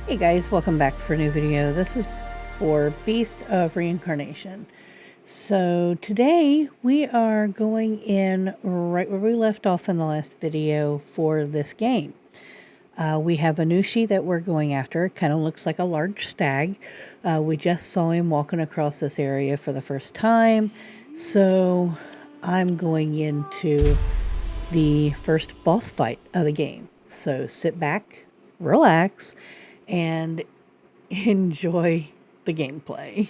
Hey guys, welcome back for a new video. This is for Beast of Reincarnation. So today we are going in right where we left off in the last video for this game. We have a Nushi that we're going after. It kind of looks like a large stag. We just saw him walking across this area for the first time. So I'm going into the first boss fight of the game. So sit back, relax, and enjoy the gameplay.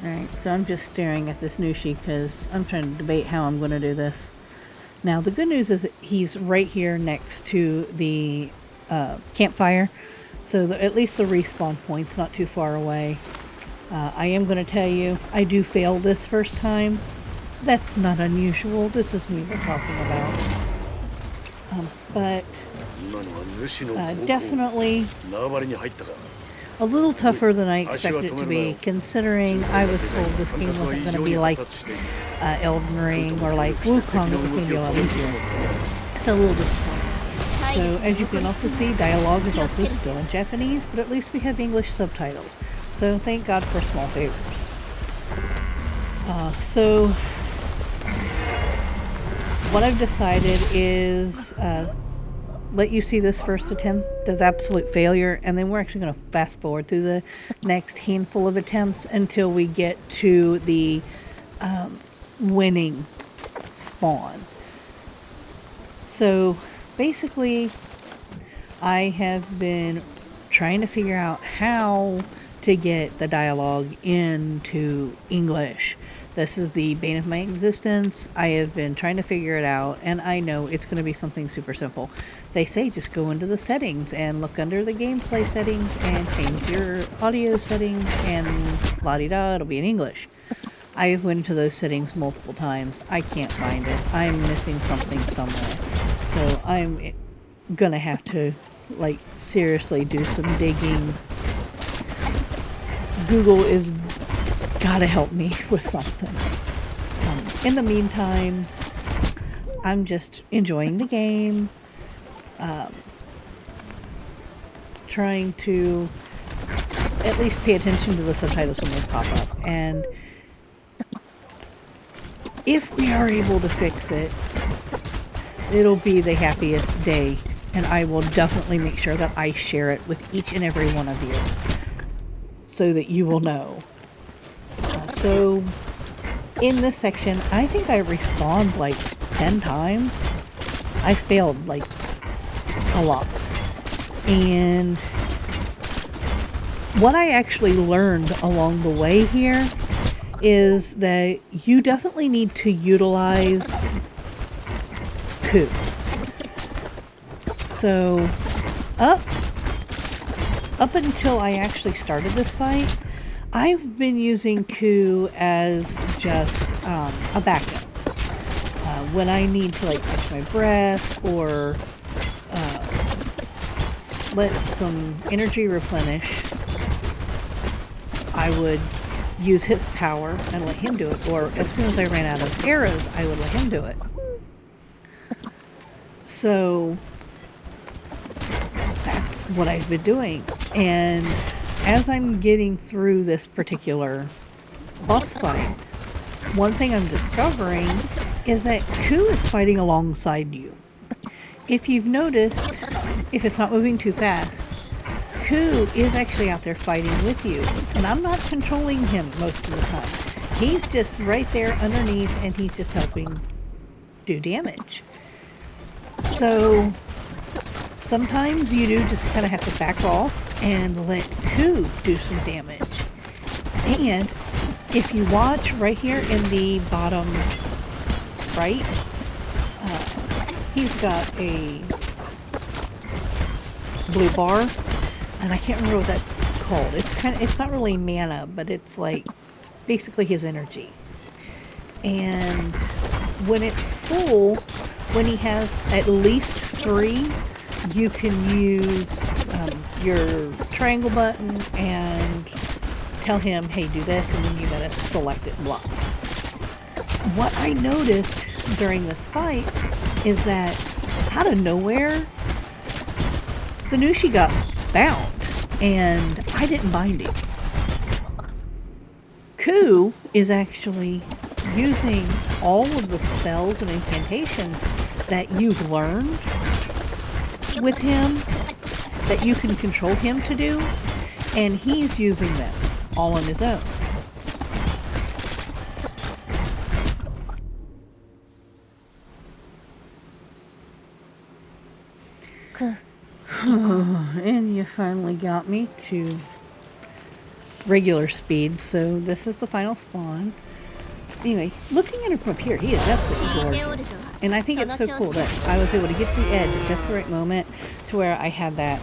Alright, so I'm just staring at this Nushi because I'm trying to debate how I'm going to do this. Now, the good news is that he's right here next to the campfire, so at least the respawn point's not too far away. I am going to tell you, I do fail this first time. That's not unusual. This is me we're talking about. But definitely a little tougher than I expected it to be, considering I was told this game wasn't going to be like Elden Ring or like Wukong. It was going to be a lot easier. It's a little disappointing. So as you can also see, dialogue is also still in Japanese, but at least we have English subtitles. So thank God for small favors. So what I've decided is let you see this first attempt of absolute failure, and then we're actually going to fast forward through the next handful of attempts until we get to the winning spawn. So basically, I have been trying to figure out how to get the dialogue into English. This is the bane of my existence. I have been trying to figure it out, and I know it's going to be something super simple. They say just go into the settings and look under the gameplay settings and change your audio settings and la-di-da, it'll be in English. I have went into those settings multiple times. I can't find it. I'm missing something somewhere. So I'm going to have to, like, seriously do some digging. Google is gotta help me with something. In the meantime, I'm just enjoying the game, trying to at least pay attention to the subtitles when they pop up, and if we are able to fix it, it'll be the happiest day, and I will definitely make sure that I share it with each and every one of you so that you will know. So in this section, I think I respawned like 10 times. I failed like a lot. And what I actually learned along the way here is that you definitely need to utilize Ku. So up until I actually started this fight, I've been using Ku as just a backup. When I need to like catch my breath or let some energy replenish, I would use his power and let him do it. Or as soon as I ran out of arrows, I would let him do it. So that's what I've been doing. And as I'm getting through this particular boss fight, one thing I'm discovering is that Ku is fighting alongside you. If you've noticed, if it's not moving too fast, Ku is actually out there fighting with you. And I'm not controlling him most of the time. He's just right there underneath, and he's just helping do damage. So sometimes you do just kind of have to back off and let Ku do some damage. And if you watch right here in the bottom right, he's got a blue bar, and I can't remember what that's called. It's not really mana, but it's like basically his energy. And when it's full, when he has at least 3, you can use your triangle button and tell him, hey, do this, and then you gotta select it and block. What I noticed during this fight is that out of nowhere, the Nushi got bound, and I didn't bind him. Ku is actually using all of the spells and incantations that you've learned with him, that you can control him to do, and he's using them all on his own. And you finally got me to regular speed, so this is the final spawn. Anyway, looking at him from up here, he is absolutely gorgeous. And I think it's so cool that I was able to get to the edge at just the right moment to where I had that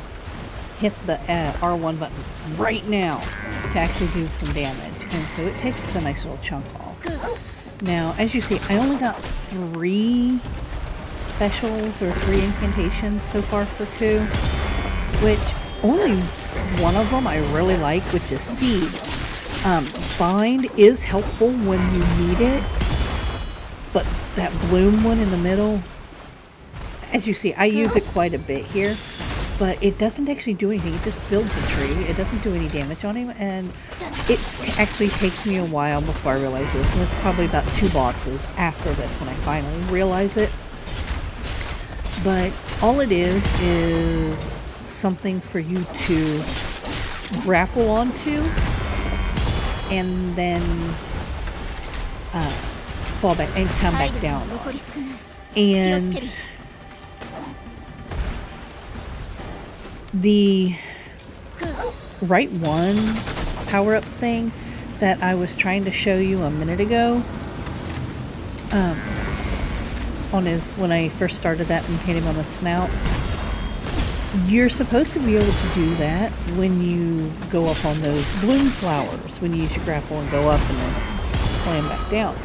hit the R1 button right now to actually do some damage. And so it takes a nice little chunk off. Now, as you see, I only got 3 specials or 3 incantations so far for Ku, which only one of them I really like, which is Seeds. Bind is helpful when you need it, but that bloom one in the middle, as you see, I use it quite a bit here, but it doesn't actually do anything. It just builds a tree. It doesn't do any damage on him, and it actually takes me a while before I realize this, and it's probably about 2 bosses after this when I finally realize it. But all it is something for you to grapple onto and then fall back and come back down on. And the right one power-up thing that I was trying to show you a minute ago, when I first started that and hit him on the snout, you're supposed to be able to do that when you go up on those bloom flowers, when you use your grapple and go up and then slam back down.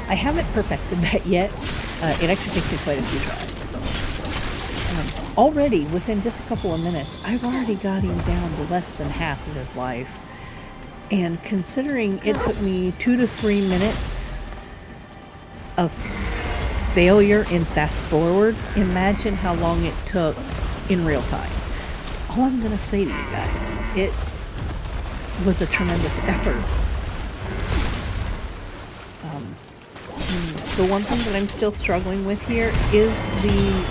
I haven't perfected that yet. It actually takes me quite a few tries. Already, within just a couple of minutes, I've already got him down to less than half of his life. And considering it took me 2 to 3 minutes of failure in fast forward, imagine how long it took in real time. That's all I'm gonna say to you guys. It was a tremendous effort. The one thing that I'm still struggling with here is the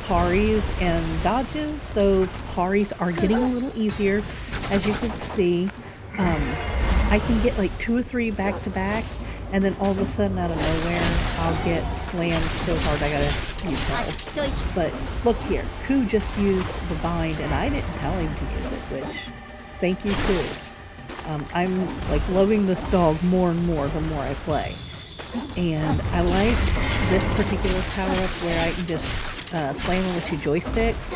parries and dodges, though parries are getting a little easier. As you can see, I can get like 2 or 3 back to back, and then all of a sudden out of nowhere I'll get slammed so hard I gotta use health. But look here, Ku just used the bind and I didn't tell him to use it, which, thank you Ku. I'm like loving this dog more and more the more I play. And I like this particular power up where I can just slam him with 2 joysticks,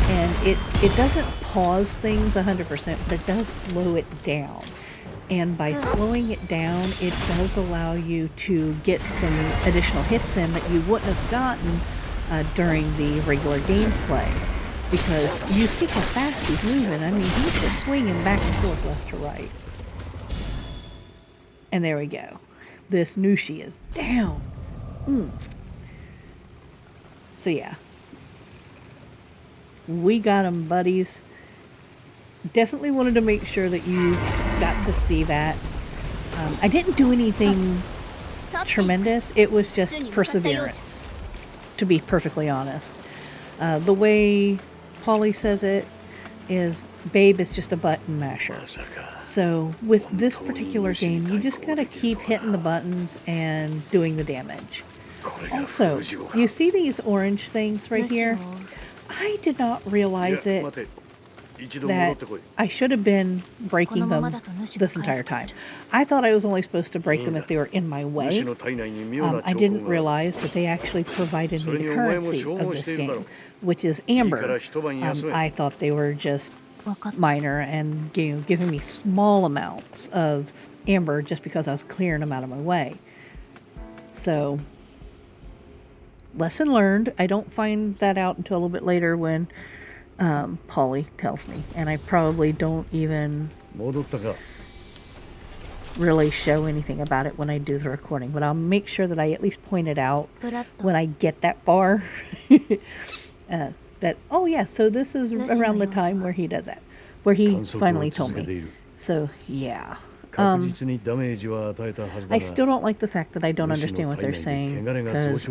and it doesn't pause things 100%, but it does slow it down. And by slowing it down, it does allow you to get some additional hits in that you wouldn't have gotten during the regular gameplay. Because you see how fast he's moving. I mean, he's just swinging back and forth left to right. And there we go. This Nushi is down. So yeah. We got him, buddies. Definitely wanted to make sure that you got to see that. I didn't do anything tremendous. It was just perseverance, to be perfectly honest. The way Polly says it is, babe is just a button masher. So with this particular game, you just gotta keep hitting the buttons and doing the damage. Also, you see these orange things right here? I did not realize it that I should have been breaking them this entire time. I thought I was only supposed to break them if they were in my way. I didn't realize that they actually provided me the currency of this game, which is amber. I thought they were just miner and giving me small amounts of amber just because I was clearing them out of my way. So, lesson learned. I don't find that out until a little bit later when Polly tells me, and I probably don't even really show anything about it when I do the recording, but I'll make sure that I at least point it out when I get that far. That, oh yeah, so this is around the time where he does that, where he finally told me. So yeah. I still don't like the fact that I don't understand what they're saying, because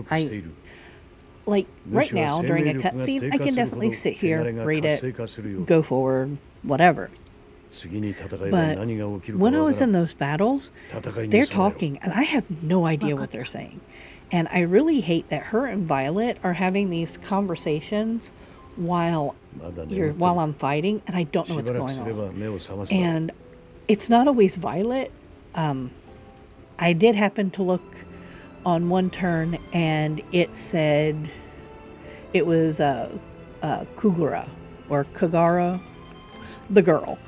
like right now during a cutscene, I can definitely sit here, read it, go forward, whatever. But when I was in those battles, they're talking, and I have no idea what they're saying. And I really hate that her and Violet are having these conversations while I'm fighting, and I don't know what's going on. And it's not always Violet. I did happen to look on one turn, and it said it was Kugura, or Kagara, the girl.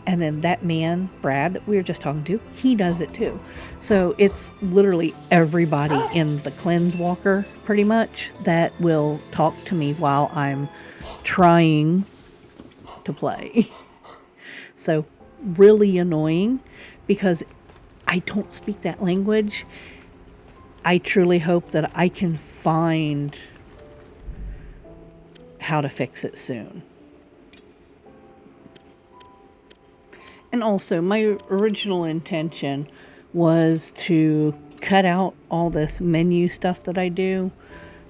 And then that man, Brad, that we were just talking to, he does it too. So it's literally everybody in the Cleanse Walker, pretty much, that will talk to me while I'm trying to play. So really annoying, because I don't speak that language. I truly hope that I can find how to fix it soon. And also, my original intention was to cut out all this menu stuff that I do.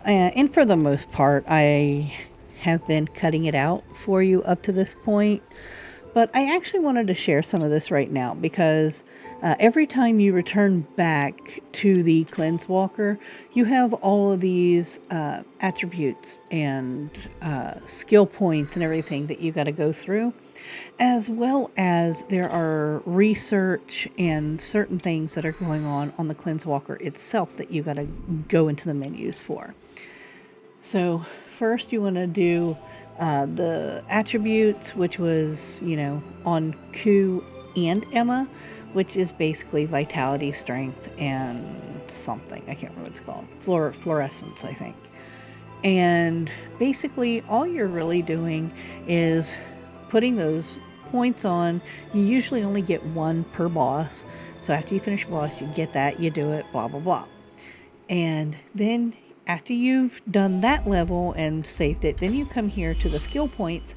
And for the most part, I have been cutting it out for you up to this point. But I actually wanted to share some of this right now, because every time you return back to the Cleanse Walker, you have all of these attributes and skill points and everything that you got to go through, as well as there are research and certain things that are going on the Cleanse Walker itself that you got to go into the menus for. So first you want to do the attributes, which was, on Ku and Emma, which is basically vitality, strength, and something. I can't remember what it's called. Fluorescence, I think. And basically all you're really doing is putting those points on. You usually only get one per boss. So after you finish a boss, you get that, you do it, blah, blah, blah. And then after you've done that level and saved it, then you come here to the skill points.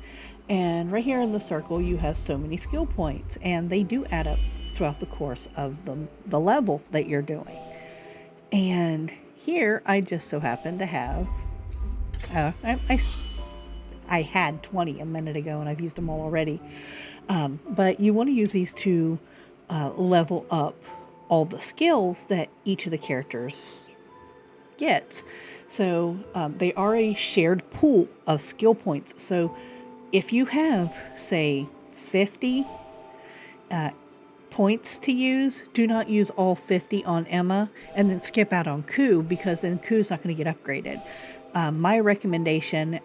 And right here in the circle, you have so many skill points. And they do add up throughout the course of the level that you're doing. And here, I just so happen to have... I had 20 a minute ago, and I've used them all already. But you want to use these to level up all the skills that each of the characters gets. So they are a shared pool of skill points. So if you have, say, 50 points to use, do not use all 50 on Emma and then skip out on Ku, because then Ku's not going to get upgraded. My recommendation,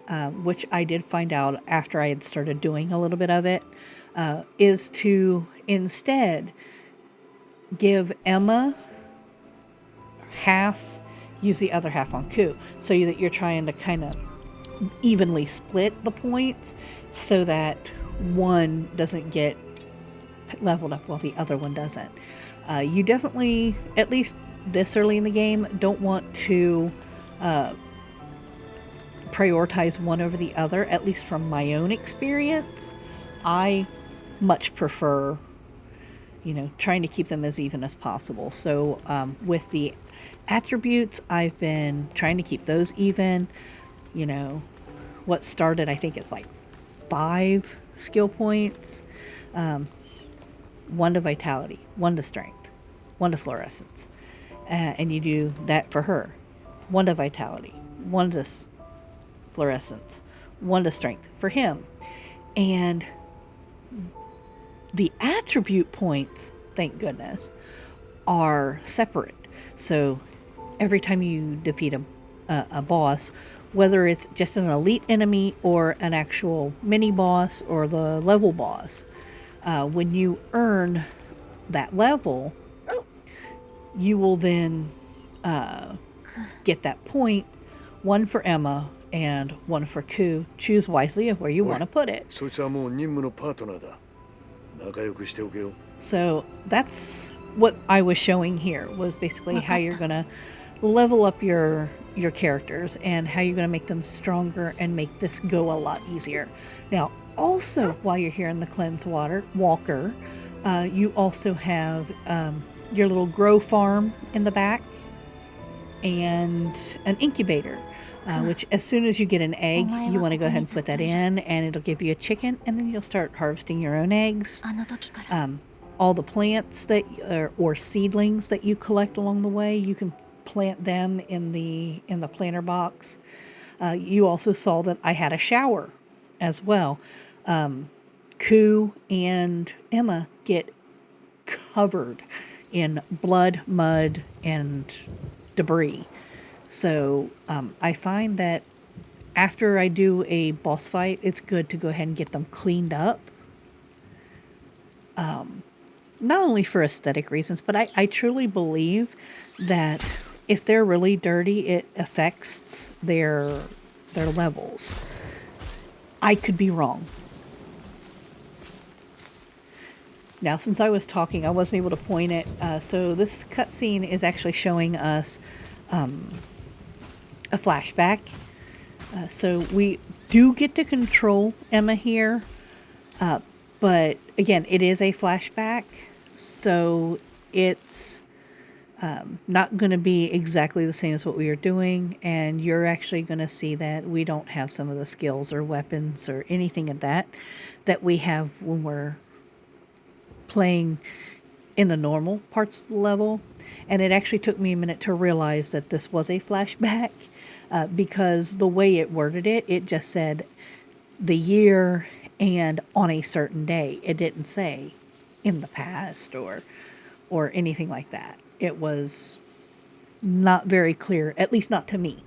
which I did find out after I had started doing a little bit of it, is to instead give Emma half, use the other half on Ku, so that you're trying to kind of evenly split the points so that one doesn't get leveled up while the other one doesn't. You definitely, at least this early in the game, don't want to prioritize one over the other, at least from my own experience. I much prefer, trying to keep them as even as possible. So with the attributes, I've been trying to keep those even. What started, I think it's like 5 skill points, 1 to vitality, 1 to strength, 1 to fluorescence, and you do that for her. 1 to vitality, 1 to fluorescence, 1 to strength for him. And the attribute points, thank goodness, are separate. So every time you defeat a boss whether it's just an elite enemy or an actual mini boss or the level boss. When you earn that level, you will then get that point, one for Emma and one for Ku. Choose wisely of where you want to put it. So that's what I was showing here, was basically how you're going to level up your characters and how you're going to make them stronger and make this go a lot easier. Now, also, while you're here in the Cleanse Walker, you also have your little grow farm in the back and an incubator, which as soon as you get an egg, you want to go ahead and put that in, and it'll give you a chicken, and then you'll start harvesting your own eggs. All the plants that or seedlings that you collect along the way, you can plant them in the planter box. You also saw that I had a shower as well. Ku and Emma get covered in blood, mud, and debris. So I find that after I do a boss fight, it's good to go ahead and get them cleaned up. Not only for aesthetic reasons, but I truly believe that if they're really dirty, it affects their levels. I could be wrong. Now, since I was talking, I wasn't able to point it. So this cutscene is actually showing us a flashback. So we do get to control Emma here. But again, it is a flashback. So it's not going to be exactly the same as what we are doing. And you're actually going to see that we don't have some of the skills or weapons or anything of that we have when we're playing in the normal parts of the level. And it actually took me a minute to realize that this was a flashback because the way it worded it, it just said the year and on a certain day. It didn't say in the past or anything like that. It was not very clear, at least not to me.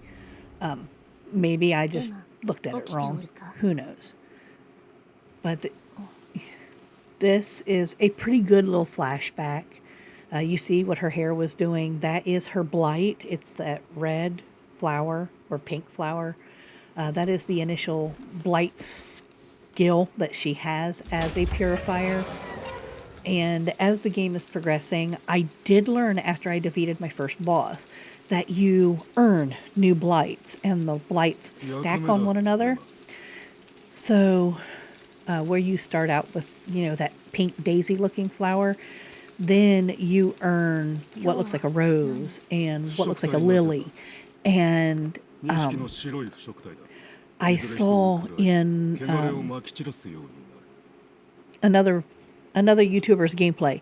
Maybe I just looked at it wrong. Who knows? But this is a pretty good little flashback. You see what her hair was doing. That is her blight. It's that red flower or pink flower. That is the initial blight skill that she has as a purifier. And as the game is progressing, I did learn after I defeated my first boss that you earn new blights, and the blights stack on one another. So where you start out with, that pink daisy looking flower, then you earn what looks like a rose and what looks like a lily. And I saw in another YouTuber's gameplay.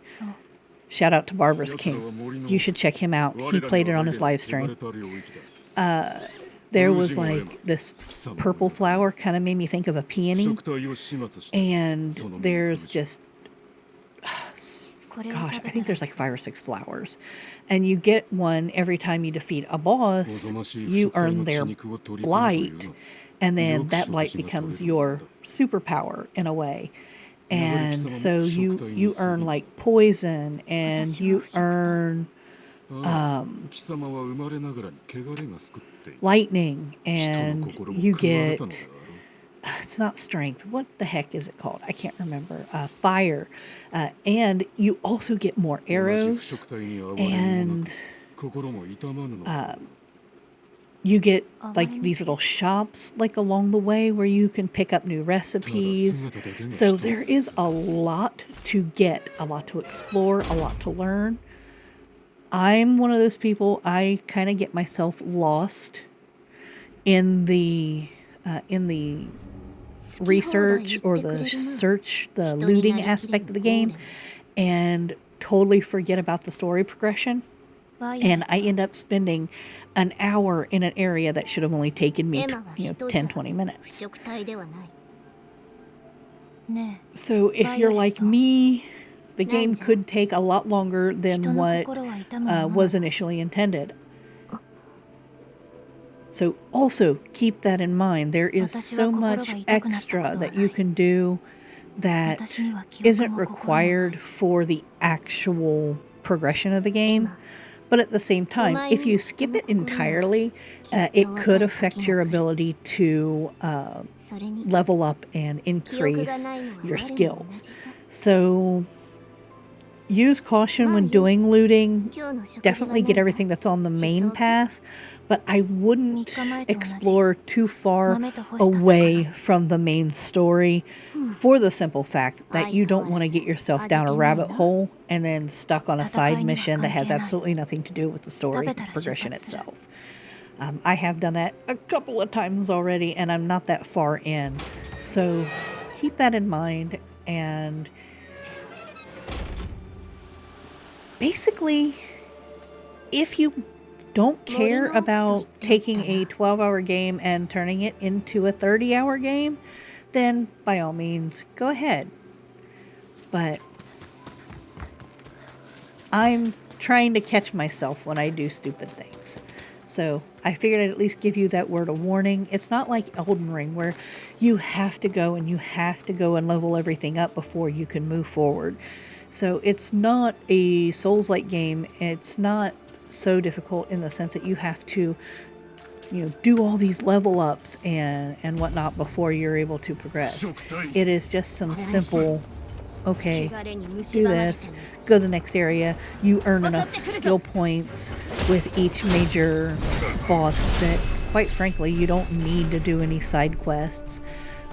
Shout out to Barbara's King. You should check him out. He played it on his live stream. There was like this purple flower, kind of made me think of a peony. And there's just, gosh, I think there's like 5 or 6 flowers. And you get one every time you defeat a boss. You earn their blight. And then that blight becomes your superpower in a way. And so you earn like poison, and you earn lightning, and you get, it's not strength, what the heck is it called? I can't remember. Fire. And you also get more arrows, and you get like these little shops like along the way where you can pick up new recipes. So there is a lot to get, a lot to explore, a lot to learn. I'm one of those people, I kind of get myself lost in the research or the search, the looting aspect of the game, and totally forget about the story progression. And I end up spending an hour in an area that should have only taken me 10-20 minutes. So if you're like me, the game could take a lot longer than what was initially intended. So also keep that in mind. There is so much extra that you can do that isn't required for the actual progression of the game. But at the same time, if you skip it entirely, it could affect your ability to level up and increase your skills. So use caution when doing looting. Definitely get everything that's on the main path, but I wouldn't explore too far away from the main story for the simple fact that you don't want to get yourself down a rabbit hole and then stuck on a side mission that has absolutely nothing to do with the story progression itself. I have done that a couple of times already, and I'm not that far in. So keep that in mind. And basically, if you don't care about taking a 12-hour game and turning it into a 30-hour game, then by all means, go ahead. But I'm trying to catch myself when I do stupid things. So I figured I'd at least give you that word of warning. It's not like Elden Ring where you have to go and level everything up before you can move forward. So it's not a Souls-like game. It's not so difficult in the sense that you have to, do all these level ups and whatnot before you're able to progress. It is just some simple, okay, do this, go to the next area. You earn enough skill points with each major boss that, quite frankly, you don't need to do any side quests.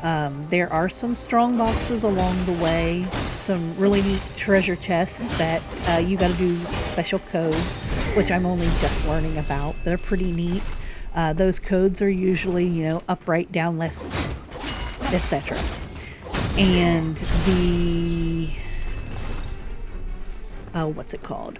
There are some strong boxes along the way, some really neat treasure chests that you got to do special codes, which I'm only just learning about. They're pretty neat. Those codes are usually, up, right, down, left, etc. And the what's it called?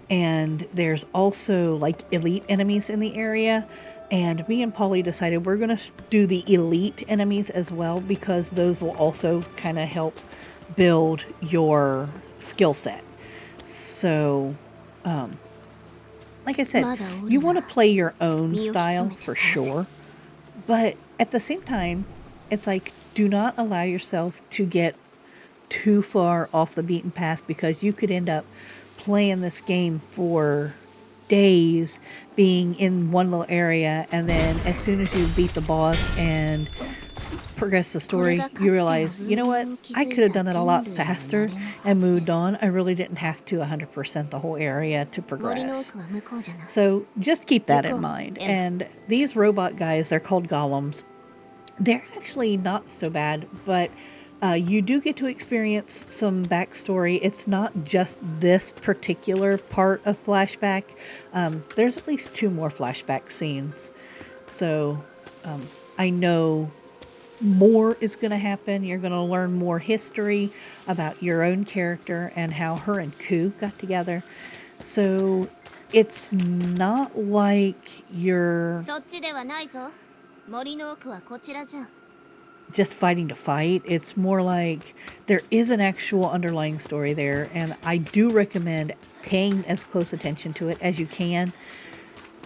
And there's also like elite enemies in the area. And me and Polly decided we're going to do the elite enemies as well, because those will also kind of help build your skill set. So, like I said, you want to play your own style for sure. But at the same time, it's like, do not allow yourself to get too far off the beaten path, because you could end up playing this game for days being in one little area, and then as soon as you beat the boss and progress the story, you realize, you know what, I could have done that a lot faster and moved on. I really didn't have to 100% the whole area to progress. So just keep that in mind. And these robot guys, they're called Golems. They're actually not so bad, but you do get to experience some backstory. It's not just this particular part of Flashback. There's at least 2 more flashback scenes. So I know more is going to happen. You're going to learn more history about your own character and how her and Ku got together. So it's not like you're just fighting to fight. It's more like there is an actual underlying story there, and I do recommend paying as close attention to it as you can.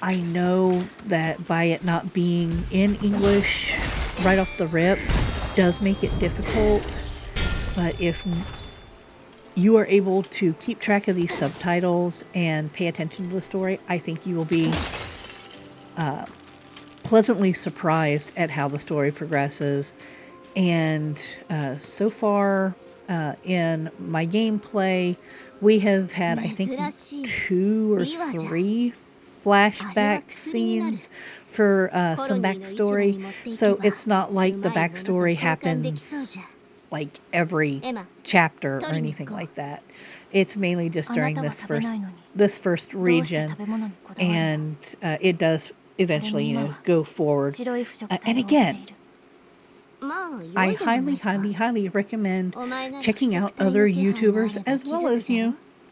I know that by it not being in English right off the rip does make it difficult, but if you are able to keep track of these subtitles and pay attention to the story, I think you will be pleasantly surprised at how the story progresses. And so far in my gameplay, we have had, I think, 2 or 3 flashback scenes for some backstory. So it's not like the backstory happens like every chapter or anything like that. It's mainly just during this first region, and it does eventually, go forward. And again, I highly recommend checking out other YouTubers as well as,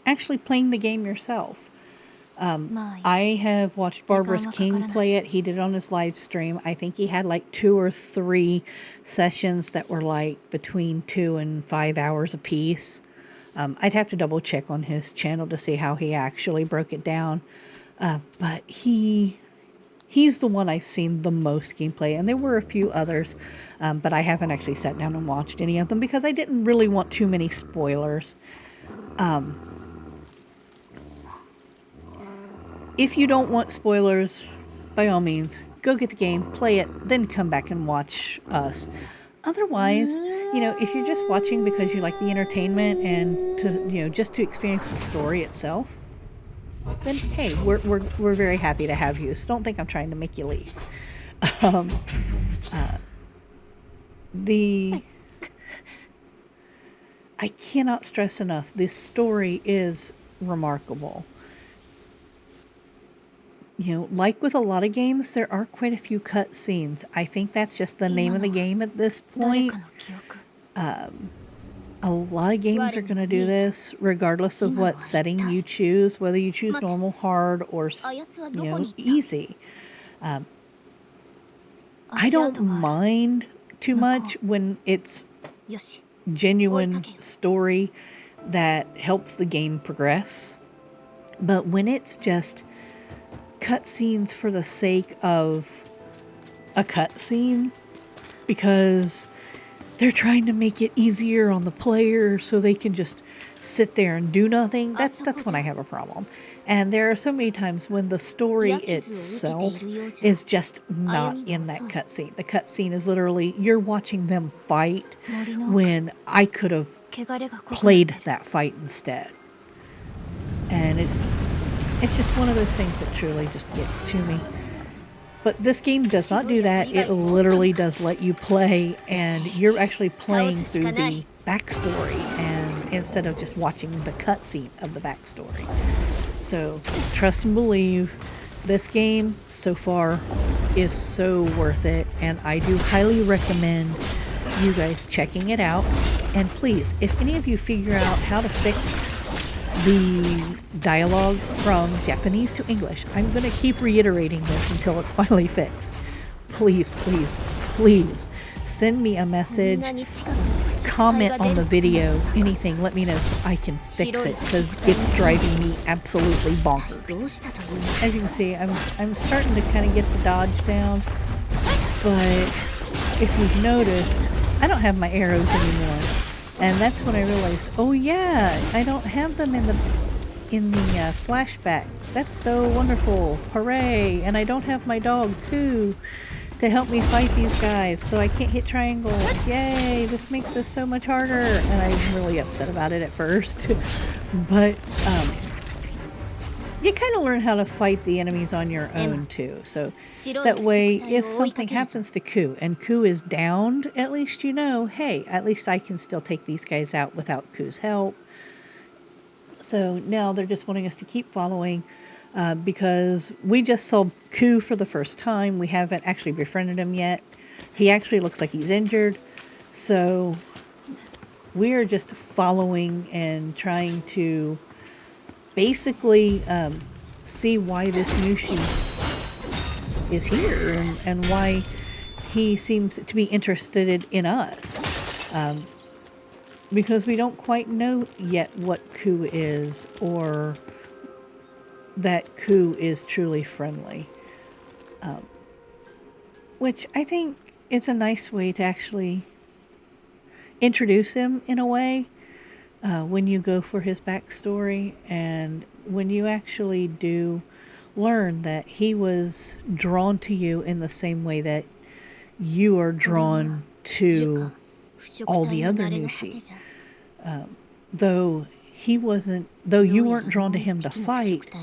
actually playing the game yourself. I have watched Barbarous King play it. He did it on his live stream. I think he had like 2 or 3 sessions that were like between 2 and 5 hours apiece. I'd have to double check on his channel to see how he actually broke it down. But he He's the one I've seen the most gameplay, and there were a few others, but I haven't actually sat down and watched any of them because I didn't really want too many spoilers. If you don't want spoilers, by all means, go get the game, play it, then come back and watch us. Otherwise, if you're just watching because you like the entertainment and to, just to experience the story itself, then hey, we're very happy to have you. So don't think I'm trying to make you leave. I cannot stress enough, this story is remarkable. Like with a lot of games, there are quite a few cut scenes. I think that's just the name of the game at this point. A lot of games are going to do this, regardless of what setting you choose, whether you choose normal, hard, or easy. I don't mind too much when it's genuine story that helps the game progress. But when it's just cutscenes for the sake of a cutscene, because they're trying to make it easier on the player so they can just sit there and do nothing, that's when I have a problem. And there are so many times when the story itself is just not in that cutscene. The cutscene is literally, you're watching them fight when I could have played that fight instead. And it's just one of those things that truly just gets to me. But this game does not do that. It literally does let you play, and you're actually playing through the backstory, and instead of just watching the cutscene of the backstory. So trust and believe, this game so far is so worth it, and I do highly recommend you guys checking it out. And please, if any of you figure out how to fix the dialogue from Japanese to English, I'm going to keep reiterating this until it's finally fixed. Please, please, please send me a message, comment on the video, anything, let me know so I can fix it, because it's driving me absolutely bonkers. As you can see, I'm starting to kind of get the dodge down, but if you've noticed, I don't have my arrows anymore. And that's when I realized, oh yeah, I don't have them in the flashback. That's so wonderful. Hooray. And I don't have my dog, too, to help me fight these guys, so I can't hit triangle. Yay, this makes this so much harder. And I'm really upset about it at first. But you kind of learn how to fight the enemies on your own too. So that way, if something happens to Ku and Ku is downed, at least you know, hey, at least I can still take these guys out without Ku's help. So now they're just wanting us to keep following because we just saw Ku for the first time. We haven't actually befriended him yet. He actually looks like he's injured. So we are just following and trying to basically see why this Nushi is here and why he seems to be interested in us. Because we don't quite know yet what Ku is, or that Ku is truly friendly. Which I think is a nice way to actually introduce him in a way. When you go for his backstory, and when you actually do learn that he was drawn to you in the same way that you are drawn to all the other Nushi. Though you weren't drawn to him to fight,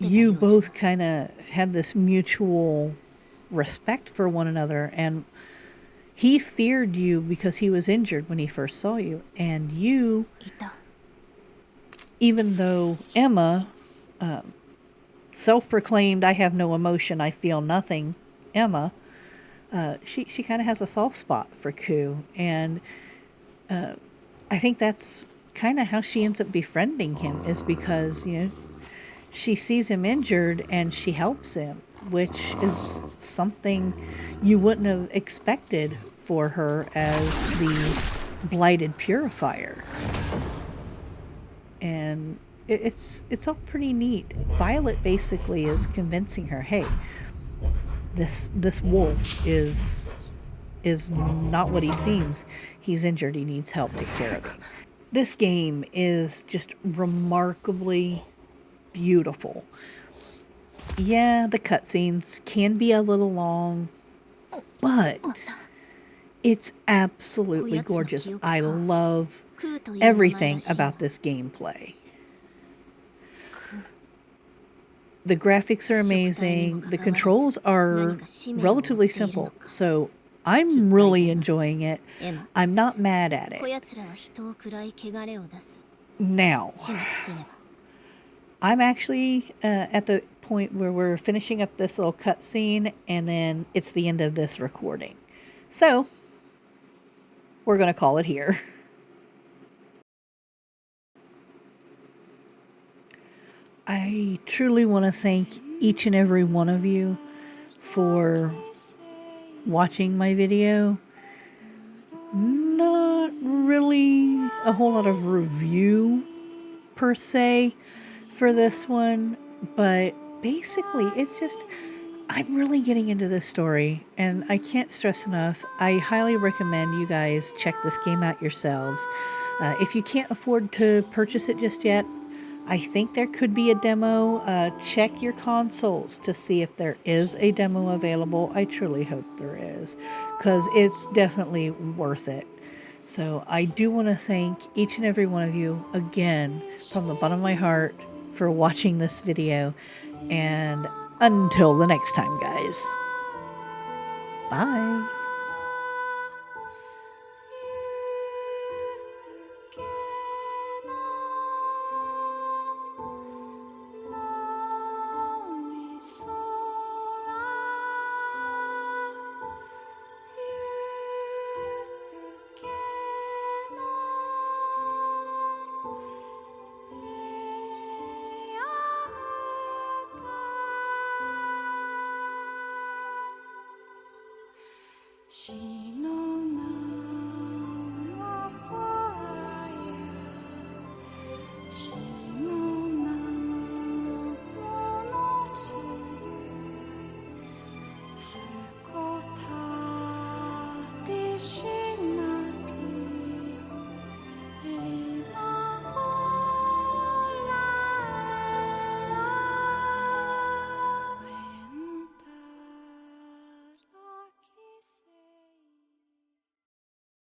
you both kind of had this mutual respect for one another, and he feared you because he was injured when he first saw you. And you, even though Emma, self-proclaimed, I have no emotion, I feel nothing, Emma, she kind of has a soft spot for Ku. And I think that's kind of how she ends up befriending him, is because, she sees him injured and she helps him, which is something you wouldn't have expected for her as the blighted purifier. And it's all pretty neat. Violet basically is convincing her, hey, this wolf is not what he seems. He's injured. He needs help. Take care of him. This game is just remarkably beautiful. Yeah, the cutscenes can be a little long, but it's absolutely gorgeous. I love everything about this gameplay. The graphics are amazing. The controls are relatively simple, so I'm really enjoying it. I'm not mad at it. Now, I'm actually at the point where we're finishing up this little cutscene, and then it's the end of this recording. So, we're going to call it here. I truly want to thank each and every one of you for watching my video. Not really a whole lot of review per se for this one, but basically it's just I'm really getting into this story, and I can't stress enough, I highly recommend you guys check this game out yourselves. If you can't afford to purchase it just yet, I think there could be a demo. Check your consoles to see if there is a demo available. I truly hope there is, because it's definitely worth it. So I do want to thank each and every one of you again from the bottom of my heart for watching this video. And until the next time, guys. Bye. She